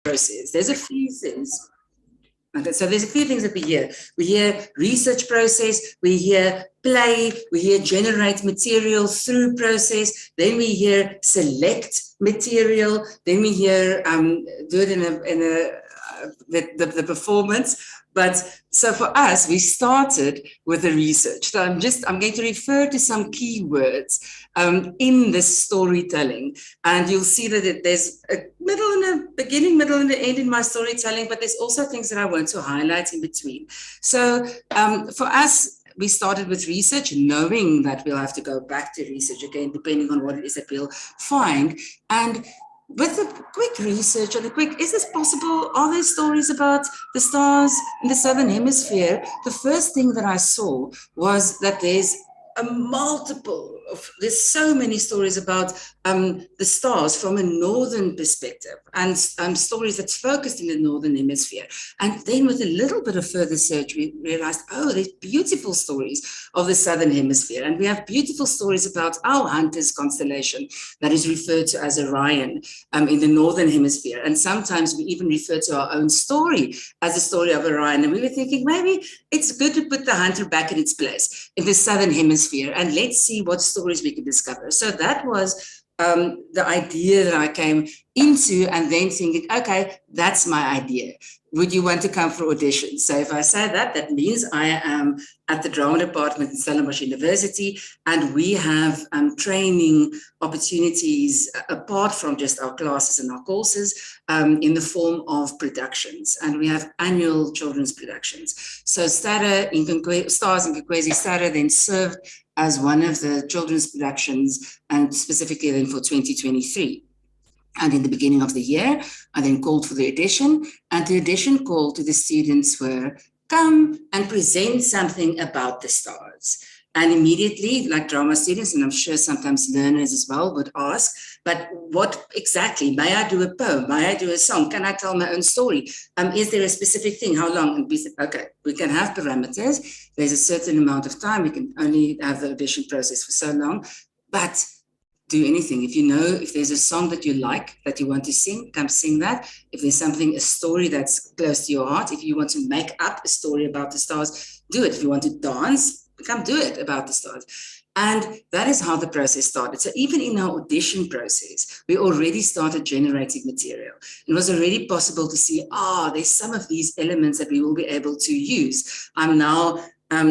process. There's a few things. Okay, so there's a few things that we hear. We hear research process, we hear play, we hear generate material through process, then we hear select material, then we hear do it in the performance. But so for us, we started with the research. So I'm going to refer to some keywords in this storytelling, and you'll see that there's a middle and a beginning, middle and an end in my storytelling, but there's also things that I want to highlight in between. So for us, we started with research, knowing that we'll have to go back to research again, depending on what it is that we'll find. And with a quick research and is this possible? Are there stories about the stars in the Southern Hemisphere? The first thing that I saw was that there's there's so many stories about the stars from a northern perspective, and stories that's focused in the northern hemisphere. And then with a little bit of further search, we realized, oh, there's beautiful stories of the southern hemisphere, and we have beautiful stories about our Hunters constellation that is referred to as Orion in the northern hemisphere. And sometimes we even refer to our own story as the story of Orion. And we were thinking, maybe it's good to put the Hunter back in its place in the southern hemisphere, and let's see what stories we can discover. So that was the idea that I came into, and then thinking, okay, that's my idea. Would you want to come for auditions? So if I say that, that means I am at the drama department in Stellenbosch University, and we have training opportunities apart from just our classes and our courses in the form of productions. And we have annual children's productions. So Sterre, Stars Iinkwenkwezi Sterre then served as one of the children's productions, and specifically then for 2023. And in the beginning of the year, I then called for the audition, and the audition call to the students were, come and present something about the stars. And immediately, like drama students, and I'm sure sometimes learners as well, would ask, but what exactly? May I do a poem? May I do a song? Can I tell my own story? Is there a specific thing? How long? And we said, okay, we can have parameters. There's a certain amount of time. We can only have the audition process for so long, but do anything. If you know, if there's a song that you like, that you want to sing, come sing that. If there's something, a story that's close to your heart, if you want to make up a story about the stars, do it. If you want to dance, come do it about the stars. And that is how the process started. So even in our audition process, we already started generating material. It was already possible to see, there's some of these elements that we will be able to use. I'm now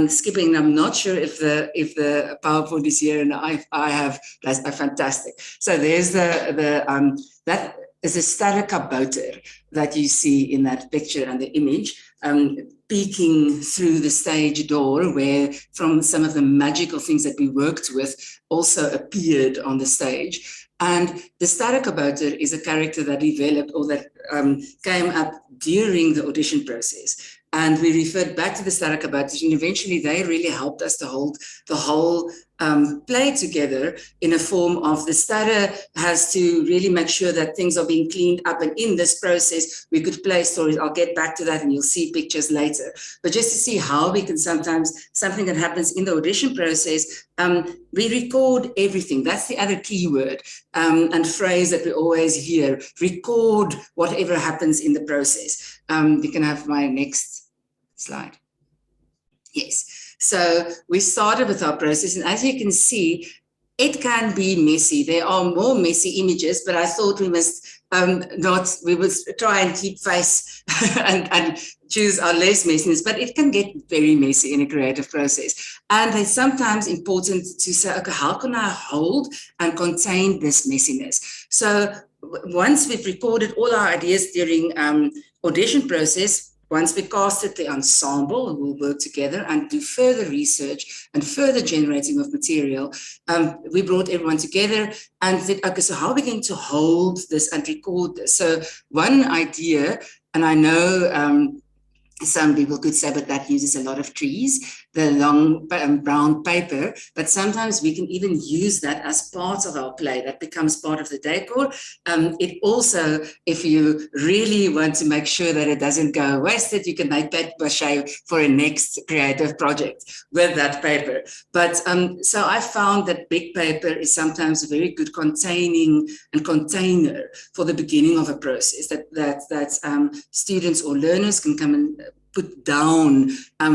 skipping. I'm not sure if the PowerPoint is here, and I have, that's fantastic. So there's that is a Sterre kabouter that you see in that picture and the image, peeking through the stage door, where from some of the magical things that we worked with also appeared on the stage. And the Sterre kabouter is a character that developed, or that came up during the audition process. And we referred back to the Sterre kabouters, and eventually they really helped us to hold the whole play together in a form of the Sterre has to really make sure that things are being cleaned up. And in this process, we could play stories. I'll get back to that, and you'll see pictures later. But just to see how we can sometimes, something that happens in the audition process, we record everything. That's the other key word and phrase that we always hear, record whatever happens in the process. You can have my next slide. Yes. So we started with our process, and as you can see, it can be messy. There are more messy images, but I thought we must we would try and keep face and choose our less messiness, but it can get very messy in a creative process. And it's sometimes important to say, okay, how can I hold and contain this messiness? So once we've recorded all our ideas during audition process, once we casted the ensemble, we'll work together and do further research and further generating of material. We brought everyone together and said, okay, so how are we going to hold this and record this? So one idea, and I know Some people could say, but that uses a lot of trees, the long brown paper, but sometimes we can even use that as part of our play. That becomes part of the decor. It also, if you really want to make sure that it doesn't go wasted, you can make paper mache for a next creative project with that paper. But so I found that big paper is sometimes a very good containing and container for the beginning of a process that students or learners can come and put down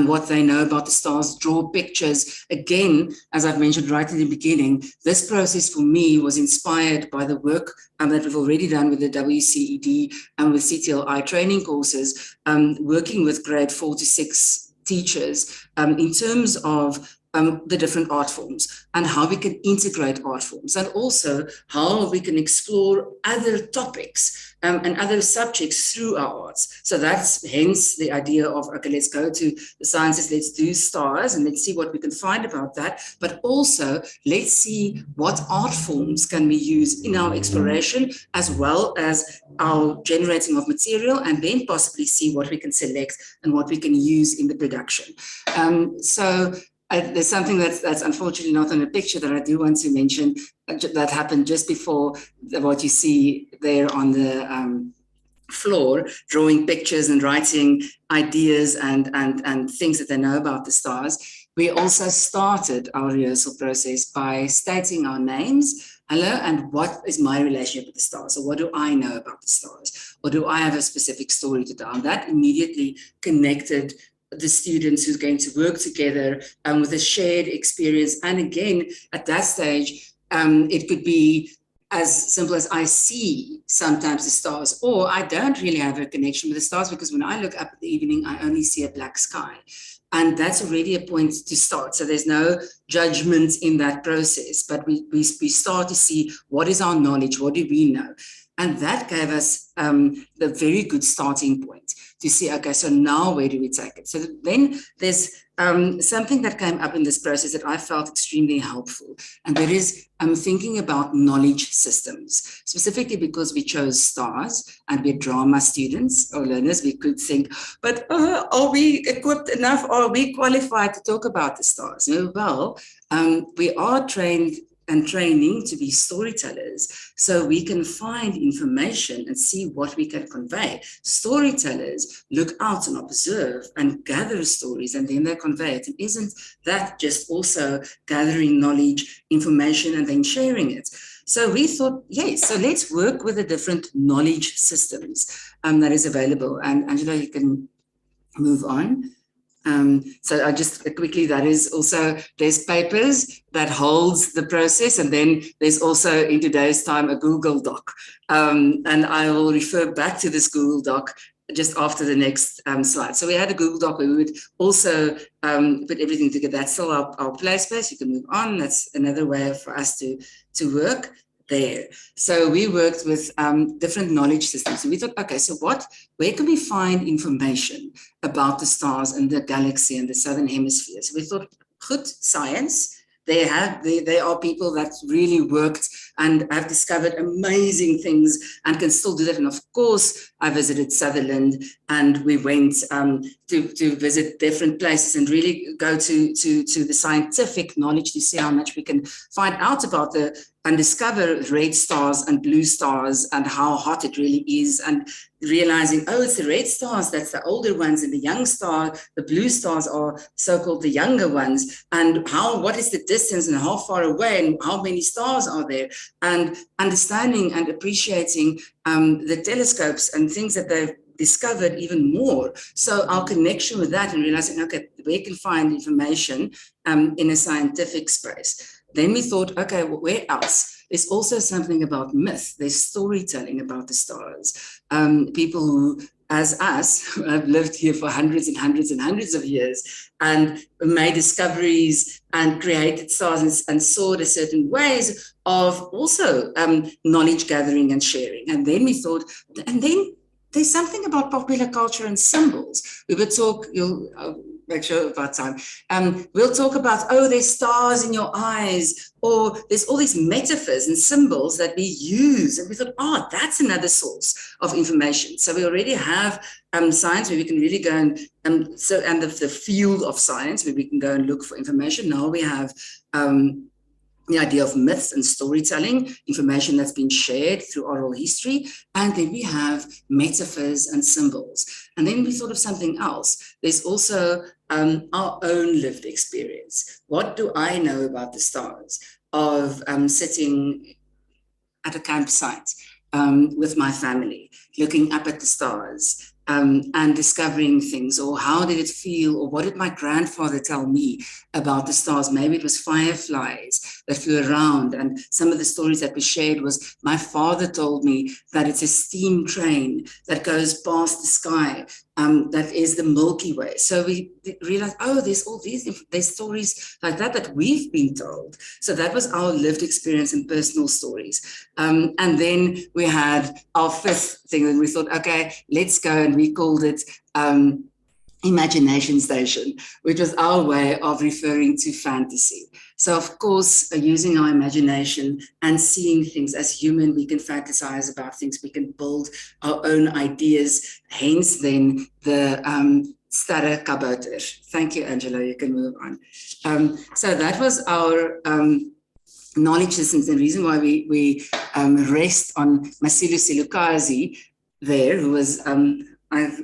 what they know about the stars, draw pictures. Again, as I've mentioned right in the beginning, this process for me was inspired by the work that we've already done with the WCED and with CTLI training courses, working with grade 4 to 6 teachers in terms of the different art forms and how we can integrate art forms, and also how we can explore other topics and other subjects through our arts. So that's hence the idea of, okay, let's go to the sciences, let's do stars and let's see what we can find about that, but also let's see what art forms can we use in our exploration as well as our generating of material, and then possibly see what we can select and what we can use in the production. There's something that's unfortunately not on a picture that I do want to mention that happened just before what you see there on the floor, drawing pictures and writing ideas and things that they know about the stars. We also started our rehearsal process by stating our names. Hello, and what is my relationship with the stars? So what do I know about the stars? Or do I have a specific story to tell? And that immediately connected the students who's going to work together with a shared experience. And again, at that stage, it could be as simple as I see sometimes the stars, or I don't really have a connection with the stars because when I look up in the evening, I only see a black sky. And that's already a point to start. So there's no judgment in that process, but we start to see what is our knowledge, what do we know? And that gave us the very good starting point to see, okay, so now where do we take it? So then there's something that came up in this process that I felt extremely helpful. And that is thinking about knowledge systems, specifically because we chose stars and we're drama students or learners. We could think, but are we equipped enough? Are we qualified to talk about the stars? Well, we are trained and training to be storytellers, so we can find information and see what we can convey. Storytellers look out and observe and gather stories, and then they convey it. And isn't that just also gathering knowledge, information, and then sharing it? So we thought, yes, so let's work with the different knowledge systems that is available. And Angela, you can move on. So I just quickly, that is also, there's papers that holds the process, and then there's also in today's time a Google Doc, and I will refer back to this Google Doc just after the next slide. So we had a Google Doc where we would also put everything together. That's still our play space. You can move on. That's another way for us to work there. So we worked with different knowledge systems. So we thought, okay, so where can we find information about the stars and the galaxy and the southern hemisphere? So we thought, good, science. They are people that really worked and have discovered amazing things and can still do that. And of course, I visited Sutherland, and we went to visit different places and really go to the scientific knowledge to see how much we can find out about and discover red stars and blue stars and how hot it really is, and realizing, oh, it's the red stars, that's the older ones, and the young star, the blue stars are so-called the younger ones, and what is the distance and how far away and how many stars are there, and understanding and appreciating the telescopes and things that they've discovered even more. So our connection with that and realizing, okay, we can find information in a scientific space. Then we thought, okay, well, where else? There's also something about myth. There's storytelling about the stars. People who, as us, have lived here for hundreds and hundreds and hundreds of years and made discoveries and created stars and saw the certain ways of also knowledge gathering and sharing. And then we thought, and then there's something about popular culture and symbols. We would talk, make sure about time. We'll talk about, oh, there's stars in your eyes, or there's all these metaphors and symbols that we use. And we thought, oh, that's another source of information. So we already have science where we can really go and the field of science where we can go and look for information. Now we have the idea of myths and storytelling, information that's been shared through oral history. And then we have metaphors and symbols. And then we thought of something else. There's also our own lived experience. What do I know about the stars of sitting at a campsite with my family, looking up at the stars, and discovering things, or how did it feel, or what did my grandfather tell me about the stars? Maybe it was fireflies that flew around, and some of the stories that we shared was my father told me that it's a steam train that goes past the sky, that is the Milky Way. So we realized, oh, there's all there's stories like that we've been told. So that was our lived experience and personal stories. And then we had our fifth thing, and we thought, okay, let's go, and we called it Imagination Station, which was our way of referring to fantasy. So of course, using our imagination and seeing things as human, we can fantasize about things, we can build our own ideas, hence then the Sterre kabouter. Thank you, Angela, you can move on. So that was our knowledge systems, and the reason why we rest on Masilo Silukazi there, who was, I've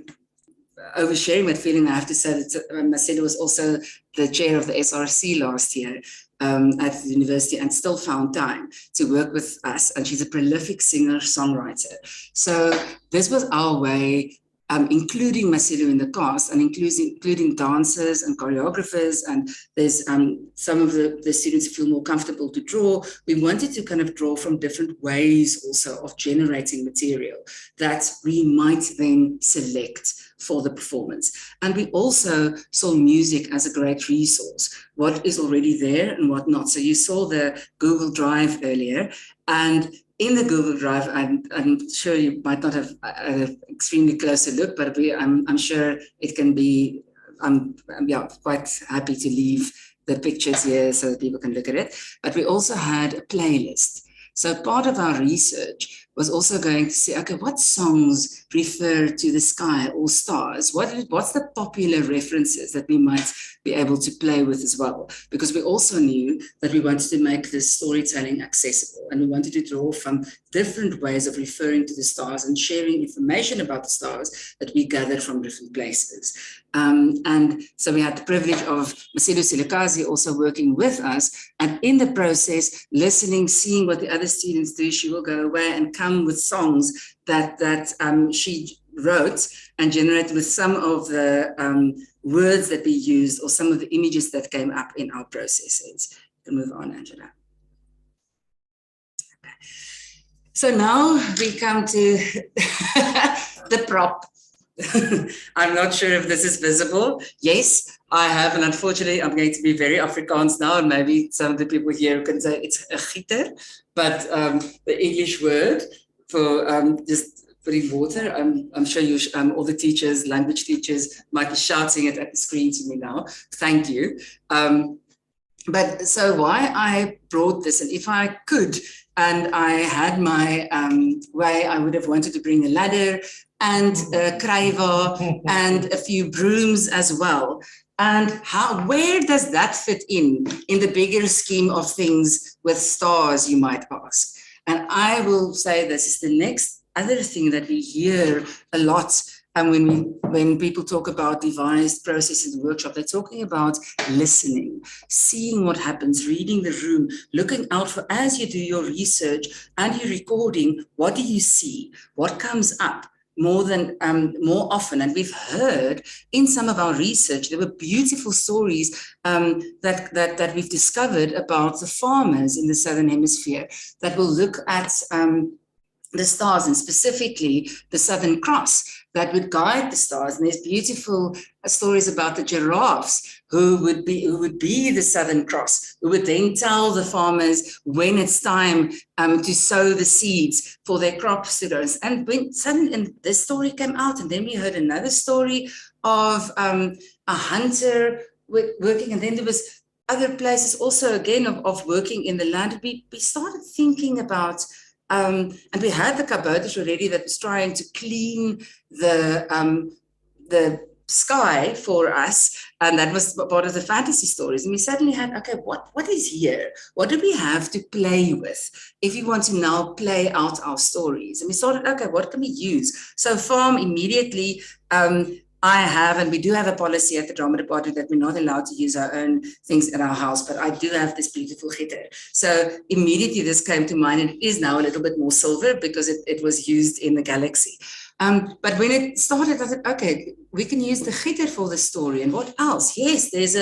oversharing that feeling, I have to say that Masilo was also the chair of the SRC last year at the university, and still found time to work with us. And she's a prolific singer-songwriter. So this was our way, including Masilo in the cast, and including dancers and choreographers, and there's some of the students who feel more comfortable to draw. We wanted to kind of draw from different ways also of generating material that we might then select for the performance. And we also saw music as a great resource, what is already there and what not. So you saw the Google Drive earlier, and in the Google Drive, I'm sure you might not have an extremely closer look, but I'm sure it can be, I'm quite happy to leave the pictures here so that people can look at it. But we also had a playlist. So part of our research was also going to say, okay, what songs refer to the sky or stars? What's the popular references that we might be able to play with as well? Because we also knew that we wanted to make this storytelling accessible, and we wanted to draw from different ways of referring to the stars and sharing information about the stars that we gathered from different places. And so we had the privilege of Masilo Silukazi also working with us, and in the process, listening, seeing what the other students do. She will go away and come with songs that she wrote and generated with some of the words that we used, or some of the images that came up in our processes. You can move on, Angela. Okay. So now we come to the prop. I'm not sure if this is visible. Yes, I have, and unfortunately, I'm going to be very Afrikaans now, and maybe some of the people here can say it's a gieter, but the English word for just putting water. I'm sure you, all the teachers, language teachers, might be shouting it at the screen to me now. Thank you. But so why I brought this, and if I could, and I had my way, I would have wanted to bring a ladder and a kruiwa and a few brooms as well. And where does that fit in the bigger scheme of things with stars, you might ask? And I will say this is the next other thing that we hear a lot. And when people talk about devised processes in the workshop, they're talking about listening, seeing what happens, reading the room, looking out for, as you do your research and you're recording, what do you see? What comes up? More often, and we've heard in some of our research, there were beautiful stories that we've discovered about the farmers in the Southern Hemisphere that will look at the stars, and specifically the Southern Cross, that would guide the stars. And there's beautiful stories about the giraffes who would be the Southern Cross, who would then tell the farmers when it's time to sow the seeds for their crops to grow. And when suddenly this story came out, and then we heard another story of a hunter working, and then there was other places also again of working in the land. We started thinking about, and we had the kabouter already that was trying to clean the sky for us, and that was part of the fantasy stories. And we suddenly had, okay, what is here? What do we have to play with if we want to now play out our stories? And we started, okay, what can we use? So farm immediately, I have, and we do have a policy at the drama department that we're not allowed to use our own things in our house, but I do have this beautiful gitter. So immediately this came to mind, and it is now a little bit more silver because it was used in the galaxy. But when it started, I thought, okay, we can use the gitter for the story. And what else? Yes, there's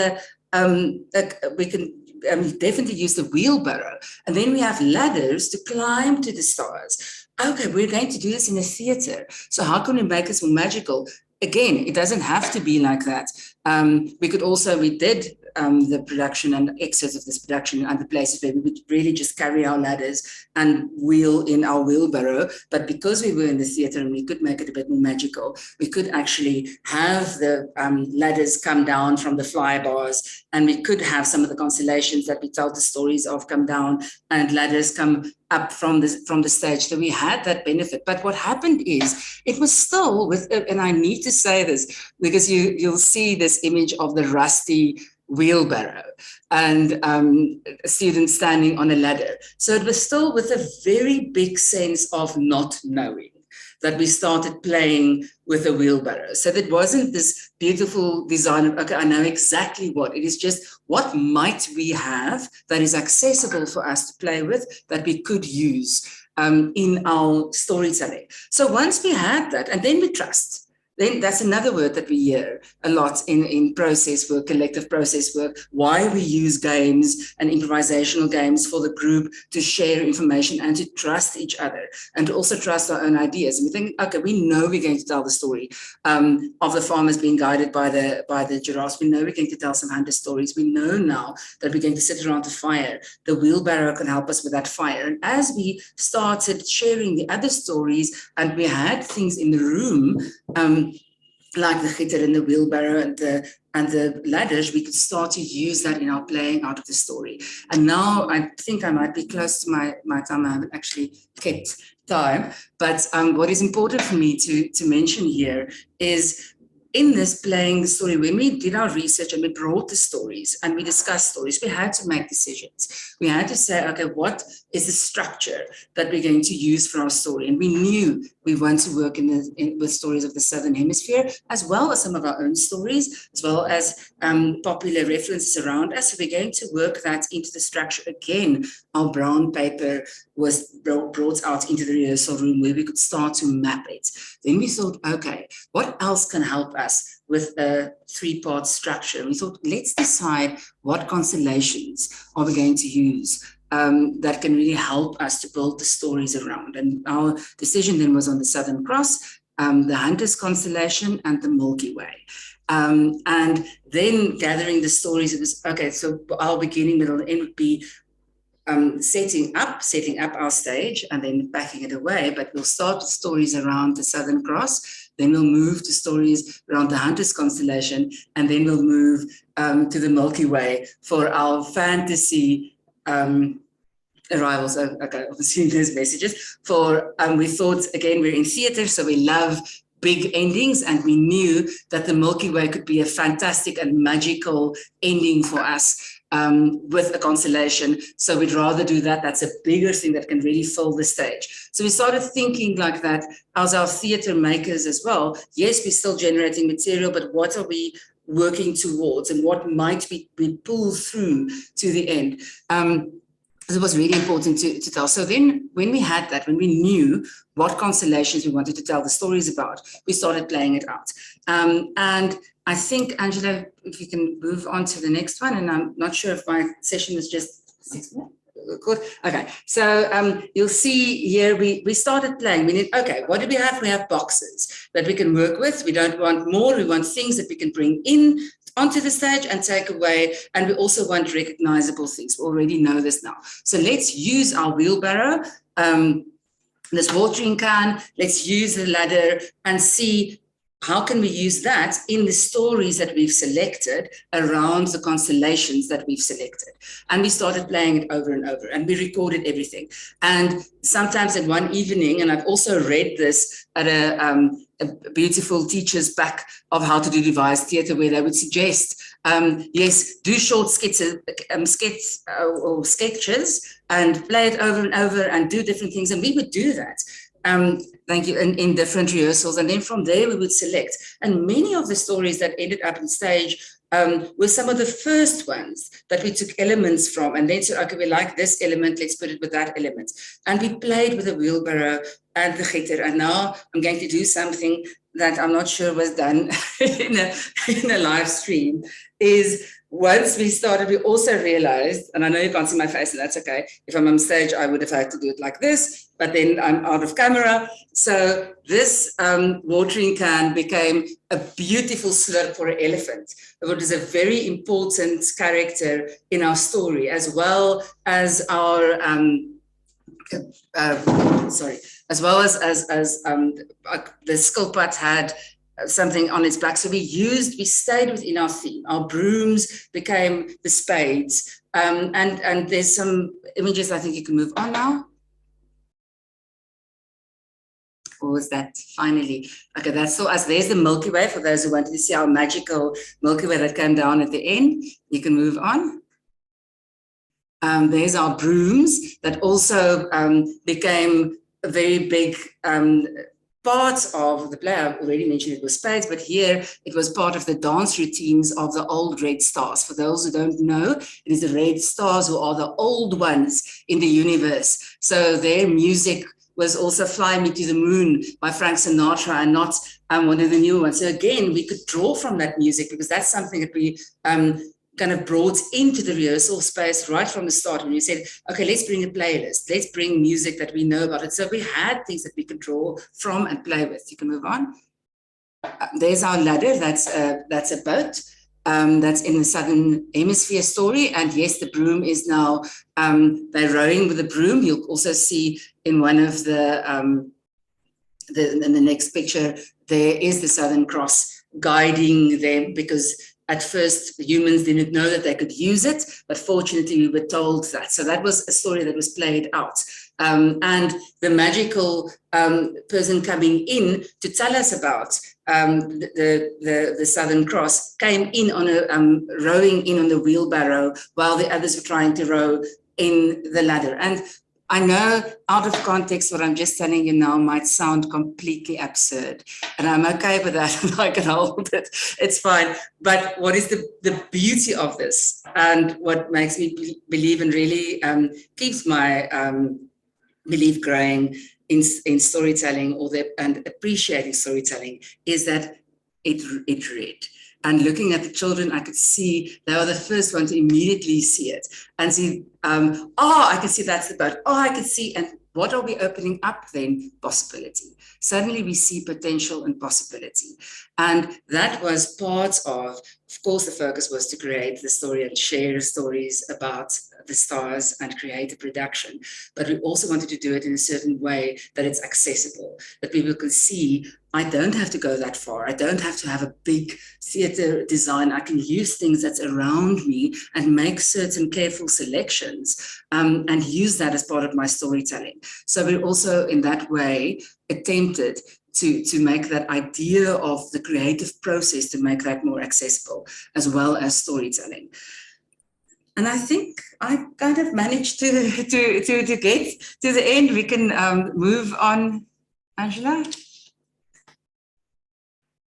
we can definitely use the wheelbarrow. And then we have ladders to climb to the stars. Okay, we're going to do this in a theater. So how can we make this more magical? Again, it doesn't have to be like that. We did the production and excerpts of this production and the places where we would really just carry our ladders and wheel in our wheelbarrow. But because we were in the theater and we could make it a bit more magical, we could actually have the ladders come down from the fly bars, and we could have some of the constellations that we told the stories of come down, and ladders come up from the stage. So we had that benefit. But what happened is it was still with, and I need to say this because you'll see this image of the rusty wheelbarrow and students standing on a ladder. So it was still with a very big sense of not knowing that we started playing with a wheelbarrow. So that wasn't this beautiful design of, okay, I know exactly what. It is just what might we have that is accessible for us to play with that we could use in our storytelling. So once we had that, and then we trust. Then that's another word that we hear a lot in process work, collective process work, why we use games and improvisational games for the group to share information and to trust each other and to also trust our own ideas. And we think, okay, we know we're going to tell the story of the farmers being guided by the giraffes. We know we're going to tell some hunter stories. We know now that we're going to sit around the fire. The wheelbarrow can help us with that fire. And as we started sharing the other stories and we had things in the room, like the gitter and the wheelbarrow and the ladders, we could start to use that in our playing out of the story. And now I think I might be close to my time. I haven't actually kept time. But what is important for me to mention here is in this playing the story, when we did our research and we brought the stories and we discussed stories, we had to make decisions. We had to say, okay, what is the structure that we're going to use for our story? And we knew we want to work with stories of the Southern Hemisphere, as well as some of our own stories, as well as popular references around us. So we're going to work that into the structure. Again, our brown paper was brought out into the rehearsal room where we could start to map it. Then we thought, okay, what else can help us with a three-part structure? And we thought, let's decide what constellations are we going to use that can really help us to build the stories around. And our decision then was on the Southern Cross, the Hunters constellation, and the Milky Way. And then gathering the stories, it was, okay, so our beginning, middle, and end would be setting up our stage and then backing it away. But we'll start with stories around the Southern Cross, then we'll move to stories around the Hunters constellation, and then we'll move to the Milky Way for our fantasy arrivals. Okay, obviously those messages. For we thought, again, we're in theater, so we love big endings, and we knew that the Milky Way could be a fantastic and magical ending for us with a constellation. So we'd rather do that. That's a bigger thing that can really fill the stage. So we started thinking like that as our theater makers as well. Yes, we're still generating material, but what are we working towards, and what might we pull through to the end? It was really important to tell. So then when we had that, when we knew what constellations we wanted to tell the stories about, we started playing it out. And I think, Angela, if you can move on to the next one, and I'm not sure if my session is just 6 minutes. Okay, so you'll see here we started playing. We need, okay, what do we have? We have boxes that we can work with. We don't want more. We want things that we can bring in onto the stage and take away. And we also want recognizable things. We already know this now. So let's use our wheelbarrow, this watering can. Let's use the ladder and see how can we use that in the stories that we've selected around the constellations that we've selected. And we started playing it over and over, and we recorded everything. And sometimes in one evening, and I've also read this at a beautiful teacher's back of how to do devised theatre, where they would suggest, yes, do short sketches or sketches and play it over and over and do different things. And we would do that. Thank you, in different rehearsals. And then from there, we would select. And many of the stories that ended up on stage were some of the first ones that we took elements from and then said, okay, we like this element, let's put it with that element. And we played with the wheelbarrow and the gitter. And now I'm going to do something that I'm not sure was done in a live stream, is once we started, we also realized, and I know you can't see my face, and that's okay. If I'm on stage, I would have had to do it like this, but then I'm out of camera. So this watering can became a beautiful slurp for an elephant. It is a very important character in our story, as well as our, as well as the skilpad had something on its back. So we stayed within our theme. Our brooms became the spades. And there's some images, I think you can move on now. Or was that finally? Okay, that's so us. There's the Milky Way for those who wanted to see our magical Milky Way that came down at the end. You can move on. There's our brooms that also became a very big part of the play. I already mentioned it was spades, but here it was part of the dance routines of the old Red Stars. For those who don't know, it is the Red Stars who are the old ones in the universe. So their music was also Fly Me to the Moon by Frank Sinatra, and not one of the new ones. So again, we could draw from that music because that's something that we kind of brought into the rehearsal space right from the start when we said, okay, let's bring a playlist. Let's bring music that we know about it. So we had things that we could draw from and play with. You can move on. There's our ladder. That's a boat. That's in the Southern Hemisphere story. And yes, the broom is now, they're rowing with the broom. You'll also see in one of in the next picture, there is the Southern Cross guiding them, because at first, the humans didn't know that they could use it, but fortunately we were told that. So that was a story that was played out. And the magical person coming in to tell us about the Southern Cross came in on rowing in on the wheelbarrow while the others were trying to row in the ladder. And I know out of context, what I'm just telling you now might sound completely absurd, and I'm okay with that, and I can hold it, it's fine. But what is the beauty of this, and what makes me believe and really keeps my belief growing in storytelling and appreciating storytelling, is that it read. And looking at the children, I could see they were the first one to immediately see it and see, oh, I can see that's the boat. Oh, I can see. And what are we opening up then? Possibility. Suddenly we see potential and possibility. And that was part of course, the focus was to create the story and share stories about the stars and create a production. But we also wanted to do it in a certain way that it's accessible, that people can see, I don't have to go that far. I don't have to have a big theater design. I can use things that's around me and make certain careful selections and use that as part of my storytelling. So we also, in that way, attempted to make that idea of the creative process, to make that more accessible, as well as storytelling. And I think I kind of managed to get to the end. We can move on, Angela.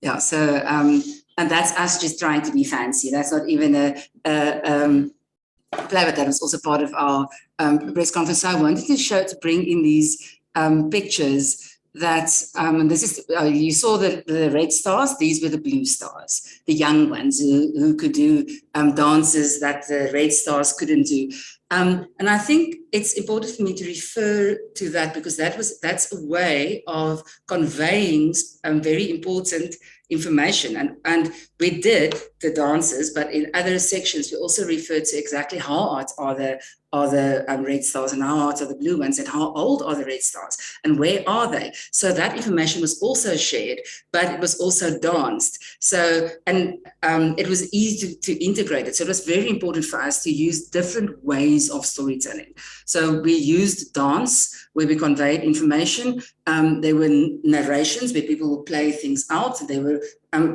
Yeah, so, and that's us just trying to be fancy. That's not even a play, but that was also part of our press conference. So I wanted to bring in these pictures that, and this is, you saw the red stars, these were the blue stars, the young ones who could do dances that the red stars couldn't do. And I think it's important for me to refer to that because that's a way of conveying very important information. And we did the dances, but in other sections we also referred to exactly how hard are the red stars and how hard are the blue ones and how old are the red stars and where are they. So that information was also shared, but it was also danced. So, and it was easy to integrate it. So it was very important for us to use different ways of storytelling. So we used dance where we conveyed information. There were narrations where people would play things out. There were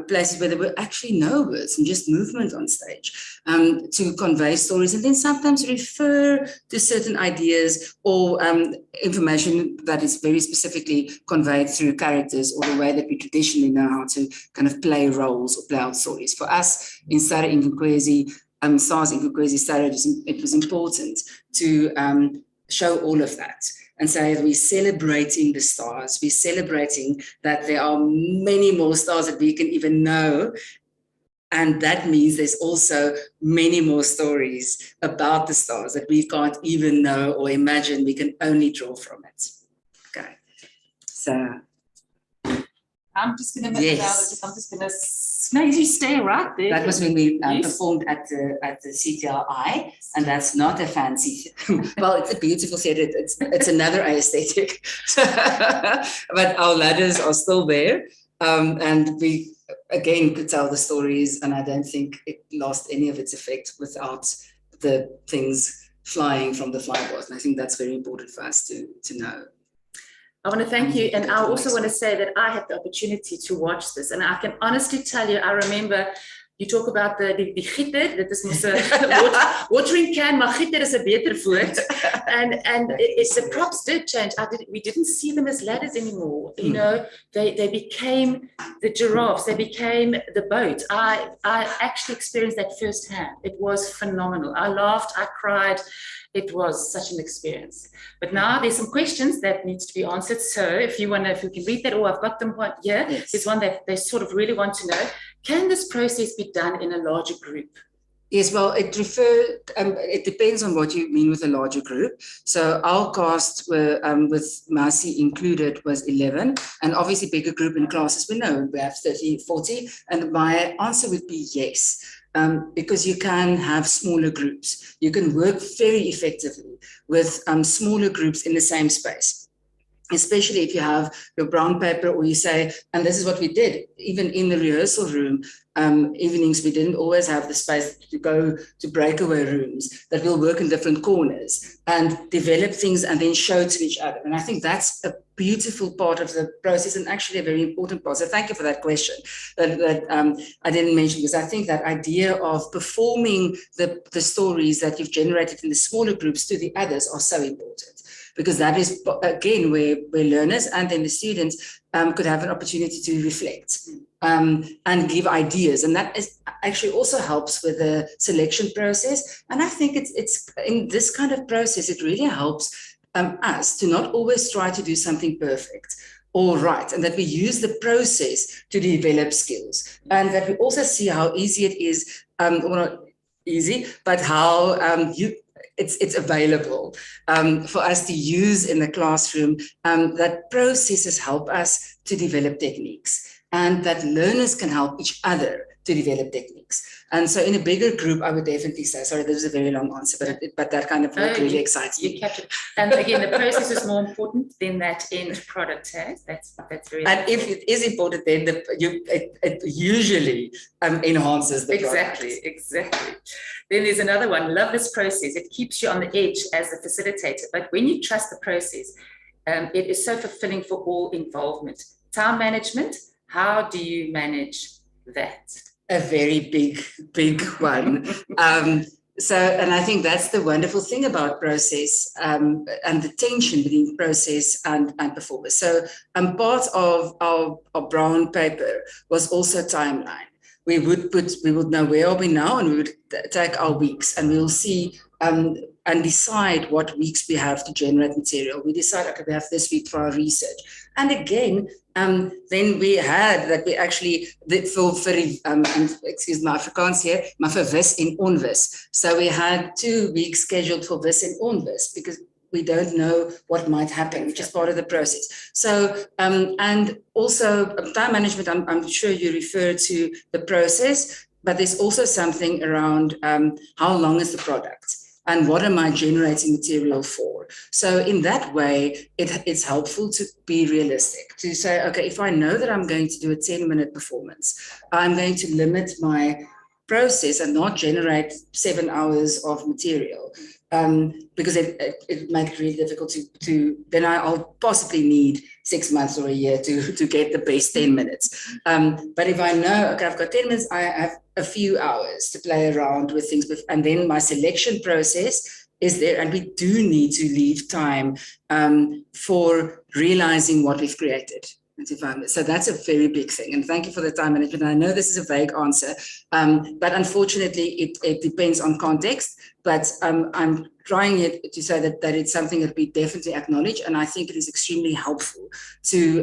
places where there were actually no words and just movement on stage to convey stories, and then sometimes refer to certain ideas or information that is very specifically conveyed through characters or the way that we traditionally know how to kind of play roles or play out stories. For us in Sterre Iinkwenkwezi, SARS Iinkwenkwezi Sterre, it was important to show all of that and say that we're celebrating the stars. We're celebrating that there are many more stars that we can even know. And that means there's also many more stories about the stars that we can't even know or imagine. We can only draw from it. Okay. So I'm just going to you stay right there. That was when we performed at the CTRI, and that's not a fancy. Well, it's a beautiful set. It's another aesthetic, but our ladders are still there, and we again could tell the stories. And I don't think it lost any of its effect without the things flying from the flyboards. And I think that's very important for us to know. I want to thank you. And I also want to say that I had the opportunity to watch this. And I can honestly tell you, I remember you talk about the gitter, that is mos 'n watering can, maar gitter is 'n beter woord. And the props did change. We didn't see them as ladders anymore. You know, they became the giraffes, they became the boat. I actually experienced that firsthand. It was phenomenal. I laughed, I cried. It was such an experience. But now there's some questions that needs to be answered. So if you can read that, or I've got them here. Yes. There's one that they sort of really want to know. Can this process be done in a larger group? Yes, well, it depends on what you mean with a larger group. So our cast were, with Marcy included, was 11, and obviously bigger group in classes, we know we have 30, 40, and my answer would be yes. Because you can have smaller groups. You can work very effectively with smaller groups in the same space, especially if you have your brown paper, or you say, and this is what we did, even in the rehearsal room, evenings, we didn't always have the space to go to breakaway rooms, that we'll work in different corners and develop things and then show to each other. And I think that's a beautiful part of the process, and actually a very important part. So thank you for that question that I didn't mention, because I think that idea of performing the stories that you've generated in the smaller groups to the others are so important, because that is, again, where learners and then the students could have an opportunity to reflect and give ideas. And that is actually also helps with the selection process. And I think it's in this kind of process, it really helps us to not always try to do something perfect or right, and that we use the process to develop skills, and that we also see how easy it is, or not easy, but how it's available for us to use in the classroom, that processes help us to develop techniques, and that learners can help each other to develop techniques. And so in a bigger group, I would definitely say, sorry, this is a very long answer, but that kind of work really excites me. You kept it. And again, the process is more important than that end product. That's very and important. If it is important, then it usually enhances the product. Exactly. Then there's another one. Love this process. It keeps you on the edge as a facilitator. But when you trust the process, it is so fulfilling for all involvement. Time management, how do you manage that? A very big one. And I think that's the wonderful thing about process, and the tension between process and performance. So part of our brown paper was also timeline. We would know where are we now, and we would take our weeks, and we will see and decide what weeks we have to generate material. We decide, okay, we have this week for our research. And again, then we had that we actually did excuse my Afrikaans here, maar vir wis en onwis. So we had 2 weeks scheduled for wis en onwis because we don't know what might happen, which is part of the process. So, and also time management, I'm sure you refer to the process, but there's also something around how long is the product and what am I generating material for? So in that way, it's helpful to be realistic, to say, okay, if I know that I'm going to do a 10-minute performance, I'm going to limit my process and not generate 7 hours of material. Because it makes it really difficult to then I'll possibly need 6 months or a year to get the best 10 minutes. But if I know, okay, I've got 10 minutes, I have a few hours to play around with things. And then my selection process is there. And we do need to leave time for realizing what we've created. So that's a very big thing. And thank you for the time management. I know this is a vague answer, but unfortunately, it depends on context. But I'm trying it to say that it's something that we definitely acknowledge. And I think it is extremely helpful to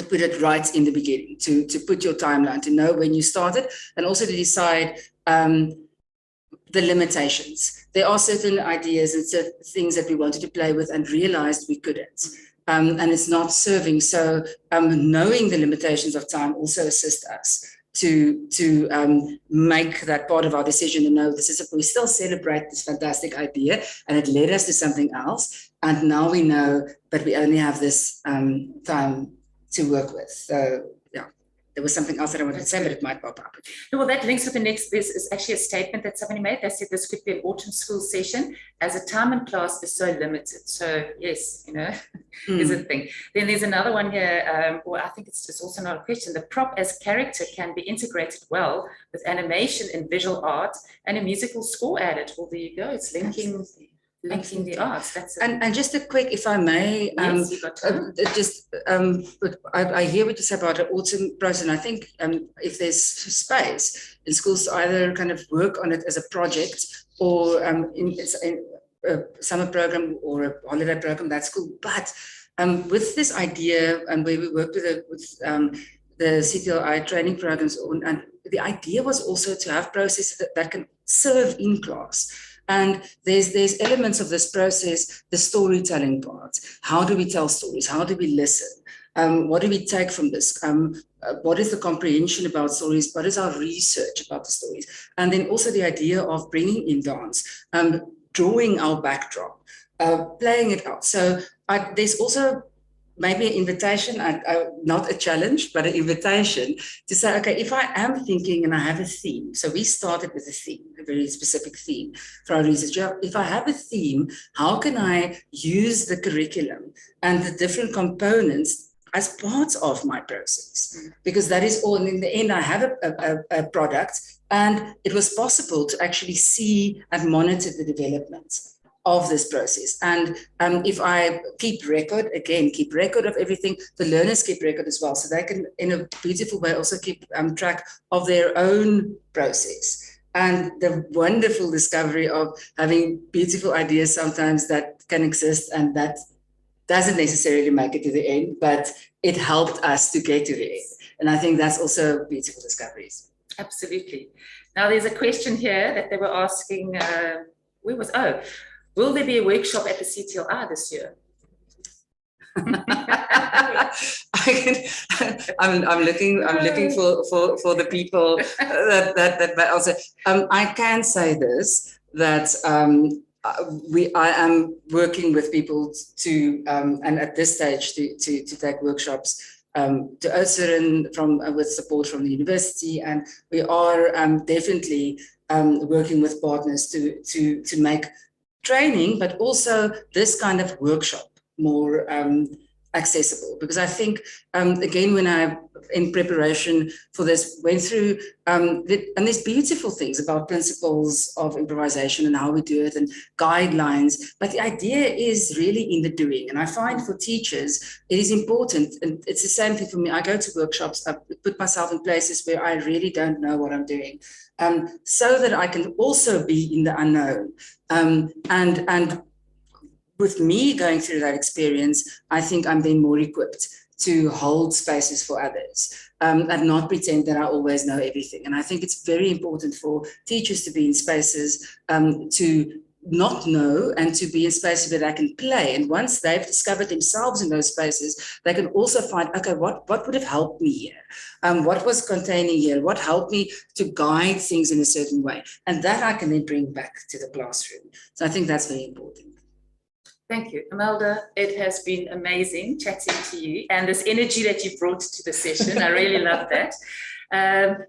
put it right in the beginning, to put your timeline, to know when you started, and also to decide the limitations. There are certain ideas and certain things that we wanted to play with and realized we couldn't. And it's not serving. So knowing the limitations of time also assists us to make that part of our decision and know we still celebrate this fantastic idea and it led us to something else. And now we know that we only have this time to work with. So yeah, there was something else that I wanted to say, but it might pop up. No, well, that links with the next. This is actually a statement that somebody made. They said this could be an autumn school session as a time in class is so limited. So yes, is a thing. Then there's another one here, or I think it's also not a question. The prop as character can be integrated well with animation and visual art and a musical score added. Well, there you go. It's linking the arts. That's and just a quick, if I may, yes, you got time. I hear what you say about an autumn process, and I think if there's space in schools to either kind of work on it as a project or in a summer program or a holiday program, that's cool. But with this idea and where we work with the CTLI training programs, and the idea was also to have processes that can serve in class. And there's elements of this process, the storytelling part. How do we tell stories? How do we listen? What do we take from this? What is the comprehension about stories? What is our research about the stories? And then also the idea of bringing in dance, drawing our backdrop, playing it out. So there's also maybe an invitation, not a challenge, but an invitation to say, okay, if I am thinking and I have a theme, so we started with a theme, a very specific theme for our research. If I have a theme, how can I use the curriculum and the different components as parts of my process? Because that is all, and in the end, I have a product, and it was possible to actually see and monitor the development of this process. And if I keep record of everything, the learners keep record as well. So they can, in a beautiful way, also keep track of their own process. And the wonderful discovery of having beautiful ideas sometimes that can exist and that doesn't necessarily make it to the end, but it helped us to get to the end. And I think that's also beautiful discoveries. Absolutely. Now there's a question here that they were asking, will there be a workshop at the CTLI this year? I'm looking for the people that also. I can say this, that I am working with people to and at this stage to take workshops to Sterre with support from the university, and we are definitely working with partners to make training, but also this kind of workshop more accessible. Because I think, again, when I, in preparation for this, went through, and there's beautiful things about principles of improvisation and how we do it and guidelines, but the idea is really in the doing. And I find for teachers, it is important, and it's the same thing for me. I go to workshops, I put myself in places where I really don't know what I'm doing, so that I can also be in the unknown. And with me going through that experience, I think I'm then more equipped to hold spaces for others and not pretend that I always know everything. And I think it's very important for teachers to be in spaces to not know and to be in spaces where they can play. And once they've discovered themselves in those spaces, they can also find, okay, what would have helped me here? What was containing here? What helped me to guide things in a certain way? And that I can then bring back to the classroom. So I think that's very important. Thank you, Amelda. It has been amazing chatting to you, and this energy that you brought to the session, I really love that.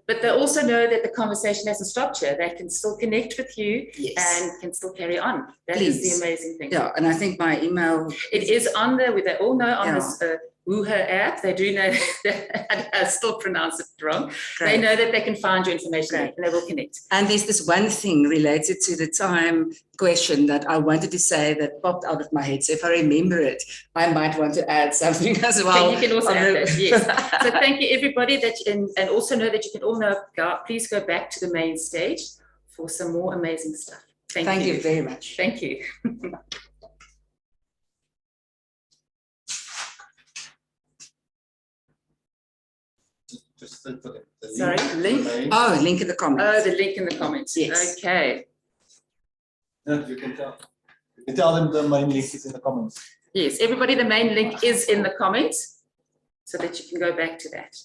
But they also know that the conversation hasn't stopped here. They can still connect with you and can still carry on. That is the amazing thing. Yeah, and I think my email... It is on there, they all know on this Wooher app. They do know that I still pronounce it wrong. Great. They know that they can find your information and they will connect. And there's this one thing related to the time question that I wanted to say that popped out of my head. So if I remember it, I might want to add something as well. You can also add that, yes. So thank you, everybody, and also know that you can all know, please go back to the main stage for some more amazing stuff. Thank you very much. Thank you. Just for the sorry, link? Oh, link in the comments. Oh, the link in the comments. Yes. Okay. No, you can tell them the main link is in the comments. Yes, everybody, the main link is in the comments so that you can go back to that.